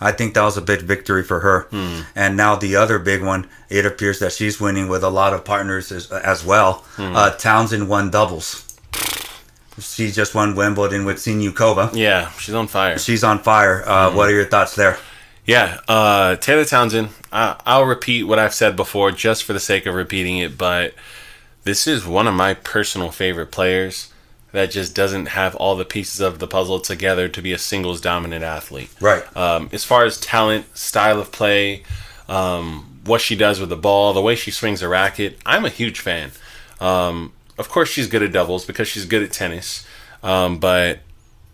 I think that was a big victory for her. And now the other big one, it appears that she's winning with a lot of partners as well. Townsend won doubles. She just won Wimbledon with Sinyukova. Yeah, she's on fire. She's on fire. What are your thoughts there? Yeah, Taylor Townsend, I'll repeat what I've said before just for the sake of repeating it, but this is one of my personal favorite players that just doesn't have all the pieces of the puzzle together to be a singles dominant athlete. Right. As far as talent, style of play, what she does with the ball, the way she swings a racket, I'm a huge fan. Of course, she's good at doubles because she's good at tennis. But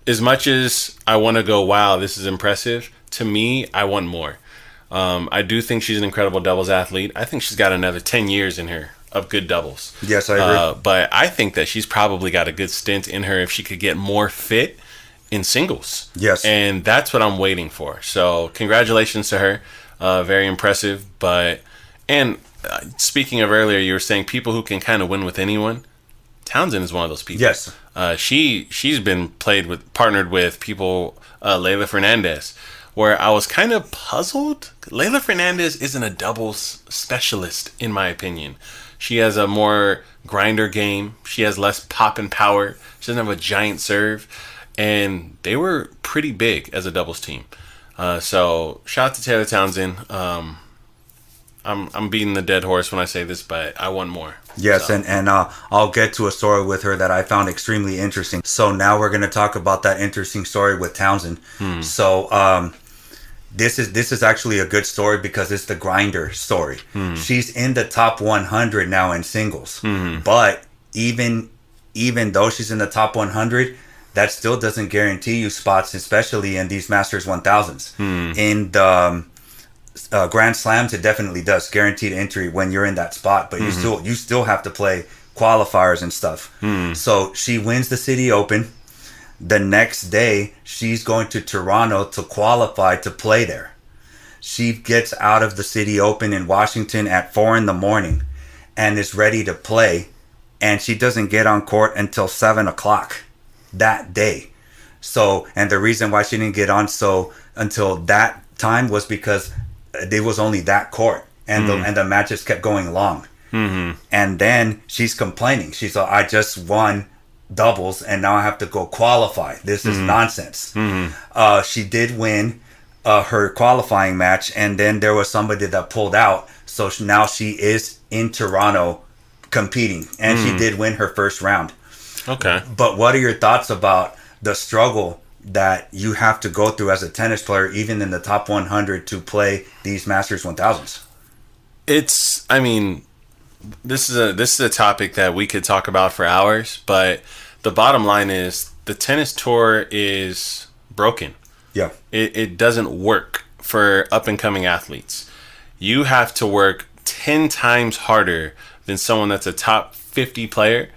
as much as I want to go, wow, this is impressive, to me, I want more. I do think she's an incredible doubles athlete. I think she's got another 10 years in her of good doubles. Yes, I agree. But I think that she's probably got a good stint in her if she could get more fit in singles. Yes. And that's what I'm waiting for. So congratulations to her. Very impressive. And speaking of earlier, you were saying people who can kind of win with anyone. Townsend is one of those people. Yes. She's been partnered with people, Leylah Fernandez, where I was kind of puzzled. Leylah Fernandez isn't a doubles specialist, in my opinion. She has a more grinder game. She has less pop and power. She doesn't have a giant serve. And they were pretty big as a doubles team. So shout out to Taylor Townsend. I'm beating the dead horse when I say this, but I want more. Yes, so. and I'll get to a story with her that I found extremely interesting. So now we're going to talk about that interesting story with Townsend. So this is actually a good story because it's the grinder story. She's in the top 100 now in singles. But even though she's in the top 100, that still doesn't guarantee you spots, especially in these Masters 1000s. In the Grand Slams, it definitely does guaranteed entry when you're in that spot, but you still have to play qualifiers and stuff. So she wins the City Open. The next day, she's going to Toronto to qualify to play there. She gets out of the City Open in Washington at 4 a.m. and is ready to play, and she doesn't get on court until 7 o'clock that day. So, and the reason why she didn't get on until that time was because it was only that court, and the matches kept going long. And then she's complaining. She's like, I just won doubles and now I have to go qualify. This is nonsense. She did win her qualifying match, and then there was somebody that pulled out. So now she is in Toronto competing, and she did win her first round. Okay. But what are your thoughts about the struggle that you have to go through as a tennis player, even in the top 100, to play these Masters 1000s? This is a topic that we could talk about for hours, but the bottom line is the tennis tour is broken. Yeah. It doesn't work for up and coming athletes. You have to work 10 times harder than someone that's a top 50 player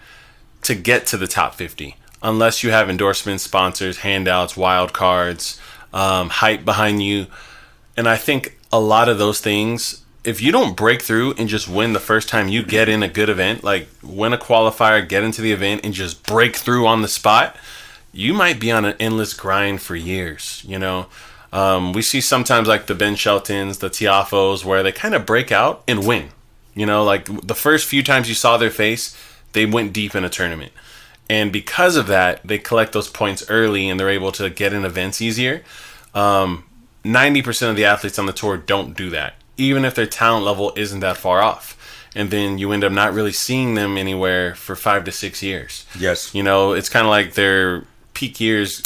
to get to the top 50. Unless you have endorsements, sponsors, handouts, wild cards, hype behind you. And I think a lot of those things, if you don't break through and just win the first time you get in a good event, like win a qualifier, get into the event, and just break through on the spot, you might be on an endless grind for years, you know? We see sometimes like the Ben Sheltons, the Tiafos, where they kind of break out and win. You know, like the first few times you saw their face, they went deep in a tournament. And because of that, they collect those points early and they're able to get in events easier. 90% of the athletes on the tour don't do that, even if their talent level isn't that far off. And then you end up not really seeing them anywhere for 5 to 6 years. Yes. You know, it's kind of like their peak years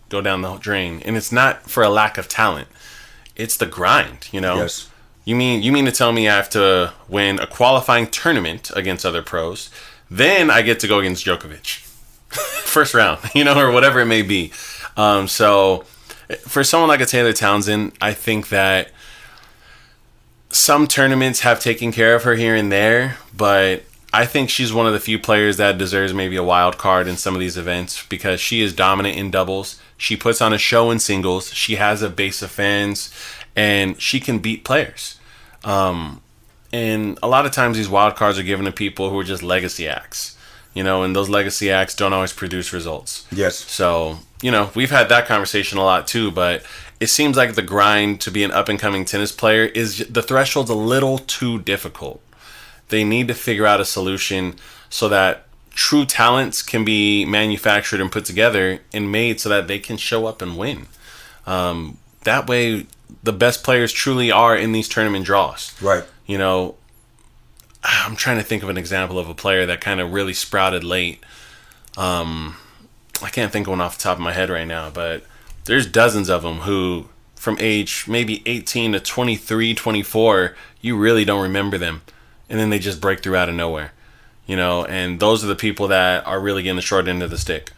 go down the drain. And it's not for a lack of talent. It's the grind, you know? Yes. You mean to tell me I have to win a qualifying tournament against other pros, then I get to go against Djokovic first round, you know, or whatever it may be. So for someone like a Taylor Townsend, I think that some tournaments have taken care of her here and there, but I think she's one of the few players that deserves maybe a wild card in some of these events because she is dominant in doubles. She puts on a show in singles. She has a base of fans, and she can beat players. And a lot of times these wild cards are given to people who are just legacy acts, you know, and those legacy acts don't always produce results. Yes. So we've had that conversation a lot too, but it seems like the grind to be an up-and-coming tennis player is the threshold's a little too difficult. They need to figure out a solution so that true talents can be manufactured and put together and made so that they can show up and win. That way, the best players truly are in these tournament draws. Right. I'm trying to think of an example of a player that kind of really sprouted late. I can't think of one off the top of my head right now, but there's dozens of them who, from age maybe 18 to 23, 24, you really don't remember them. And then they just break through out of nowhere. And those are the people that are really getting the short end of the stick.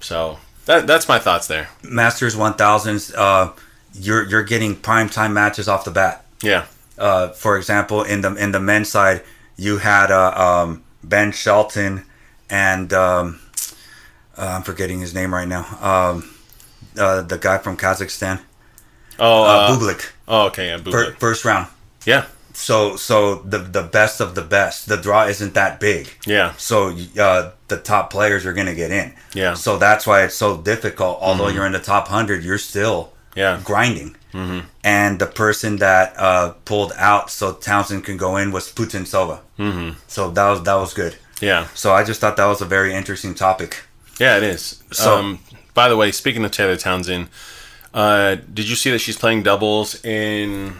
So that's my thoughts there. Masters 1000s, you're getting primetime matches off the bat. Yeah. For example, in the men's side, you had Ben Shelton and I'm forgetting his name right now. The guy from Kazakhstan. Bublik. Oh, okay, yeah, Bublik. First round. Yeah. So the best of the best. The draw isn't that big. Yeah. So the top players are gonna get in. Yeah. So that's why it's so difficult. Although you're in the top 100, you're still grinding. Mm-hmm. And the person that pulled out so Townsend can go in was Putin Sova. Mm-hmm. So that was good. Yeah. So I just thought that was a very interesting topic. Yeah, it is. So, by the way, speaking of Taylor Townsend, did you see that she's playing doubles in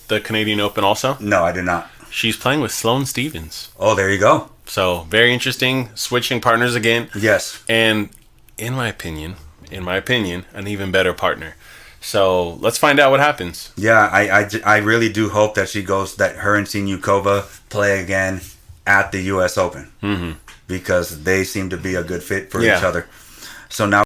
the Canadian Open also? No, I did not. She's playing with Sloane Stephens. Oh, there you go. So, very interesting. Switching partners again. Yes. And in my opinion, an even better partner. So, let's find out what happens. Yeah, I really do hope that that her and Sinyukova play again at the U.S. Open. Mm-hmm. Because they seem to be a good fit for each other. So now